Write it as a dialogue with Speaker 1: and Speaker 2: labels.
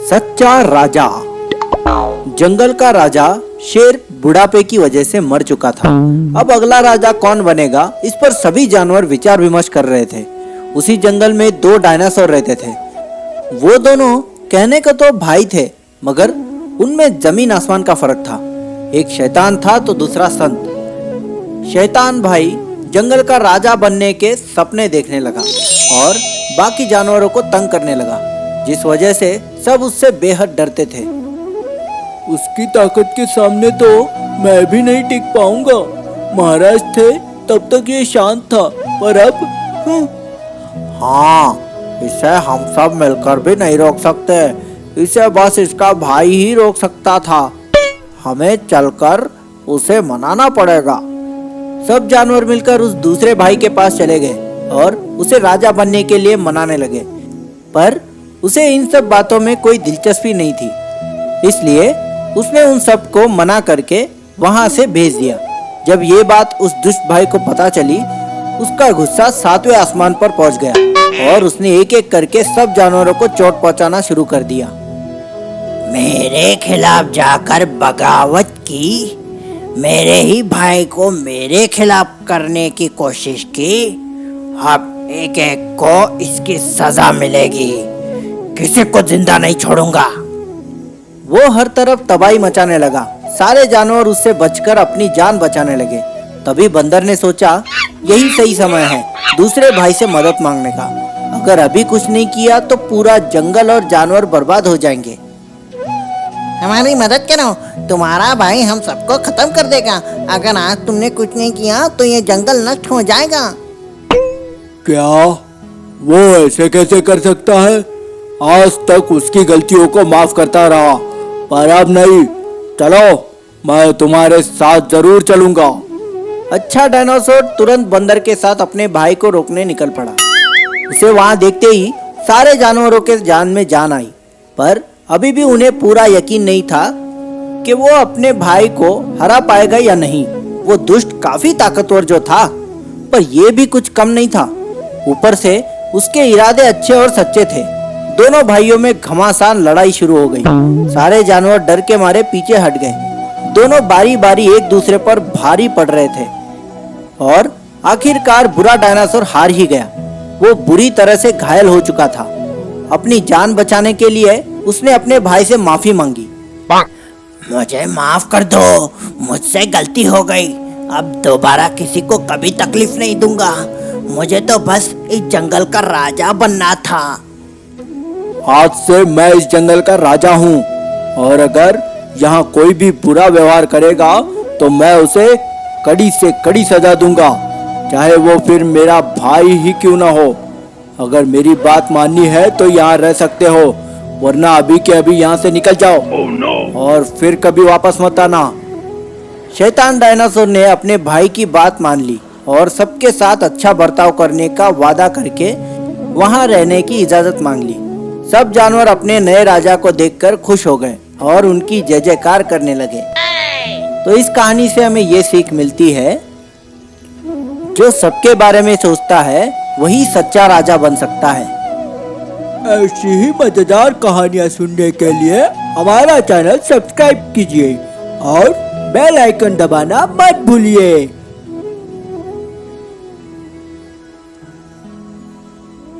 Speaker 1: सच्चा राजा। जंगल का राजा शेर बुढ़ापे की वजह से मर चुका था। अब अगला राजा कौन बनेगा, इस पर सभी जानवर विचार विमर्श कर रहे थे। उसी जंगल में दो डायनासोर रहते थे। वो दोनों कहने को तो भाई थे, मगर उनमें जमीन आसमान का फर्क था। एक शैतान था तो दूसरा संत। शैतान भाई जंगल का राजा बनने के सपने देखने लगा और बाकी जानवरों को तंग करने लगा, जिस वजह से सब उससे बेहद डरते थे।
Speaker 2: उसकी ताकत के सामने तो मैं भी नहीं टिक पाऊंगा। महाराज थे तब तक ये शांत था, पर अब
Speaker 1: हाँ, इसे हम सब मिलकर भी नहीं रोक सकते। इसे बस इसका भाई ही रोक सकता था। हमें चलकर उसे मनाना पड़ेगा। सब जानवर मिलकर उस दूसरे भाई के पास चले गए और उसे राजा बनने के लिए मनाने लगे, पर उसे इन सब बातों में कोई दिलचस्पी नहीं थी। इसलिए उसने उन सब को मना करके वहां से भेज दिया। जब ये बात उस दुष्ट भाई को पता चली, उसका गुस्सा 7वें आसमान पर पहुंच गया और उसने एक एक करके सब जानवरों को चोट पहुंचाना शुरू कर दिया।
Speaker 3: मेरे खिलाफ जाकर बगावत की, मेरे ही भाई को मेरे खिलाफ करने की कोशिश की। अब एक एक को इसकी सजा मिलेगी, किसी को जिंदा नहीं छोड़ूंगा।
Speaker 1: वो हर तरफ तबाही मचाने लगा। सारे जानवर उससे बचकर अपनी जान बचाने लगे। तभी बंदर ने सोचा, यही सही समय है दूसरे भाई से मदद मांगने का। अगर अभी कुछ नहीं किया तो पूरा जंगल और जानवर बर्बाद हो जाएंगे।
Speaker 3: हमारी मदद करो, तुम्हारा भाई हम सबको खत्म कर देगा। अगर आज तुमने कुछ नहीं किया तो ये जंगल नष्ट हो जाएगा।
Speaker 2: क्या वो ऐसे कैसे कर सकता है? आज तक उसकी गलतियों को माफ करता रहा, पर अब नहीं। चलो, मैं तुम्हारे साथ जरूर चलूंगा।
Speaker 1: अच्छा डायनासोर तुरंत बंदर के साथ अपने भाई को रोकने निकल पड़ा। उसे वहां देखते ही सारे जानवरों के जान में जान आई, पर अभी भी उन्हें पूरा यकीन नहीं था कि वो अपने भाई को हरा पाएगा या नहीं। वो दुष्ट काफी ताकतवर जो था, पर यह भी कुछ कम नहीं था। ऊपर से उसके इरादे अच्छे और सच्चे थे। दोनों भाइयों में घमासान लड़ाई शुरू हो गई। सारे जानवर डर के मारे पीछे हट गए। दोनों बारी बारी एक दूसरे पर भारी पड़ रहे थे और आखिरकार बुरा डायनासोर हार ही गया। वो बुरी तरह से घायल हो चुका था। अपनी जान बचाने के लिए उसने अपने भाई से माफी मांगी।
Speaker 3: मुझे माफ कर दो, मुझसे गलती हो गई। अब दोबारा किसी को कभी तकलीफ नहीं दूंगा। मुझे तो बस इस जंगल का राजा बनना था।
Speaker 2: आज से मैं इस जंगल का राजा हूँ, और अगर यहाँ कोई भी बुरा व्यवहार करेगा तो मैं उसे कड़ी से कड़ी सजा दूंगा, चाहे वो फिर मेरा भाई ही क्यों ना हो। अगर मेरी बात माननी है तो यहाँ रह सकते हो, वरना अभी के अभी यहाँ से निकल जाओ। और फिर कभी वापस मत आना।
Speaker 1: शैतान डायनासोर ने अपने भाई की बात मान ली और सबके साथ अच्छा बर्ताव करने का वादा करके वहां रहने की इजाजत मांग ली। सब जानवर अपने नए राजा को देखकर खुश हो गए और उनकी जय जयकार करने लगे। तो इस कहानी से हमें ये सीख मिलती है, जो सबके बारे में सोचता है वही सच्चा राजा बन सकता है।
Speaker 2: ऐसी ही मजेदार कहानियाँ सुनने के लिए हमारा चैनल सब्सक्राइब कीजिए और बेल आइकन दबाना मत भूलिए।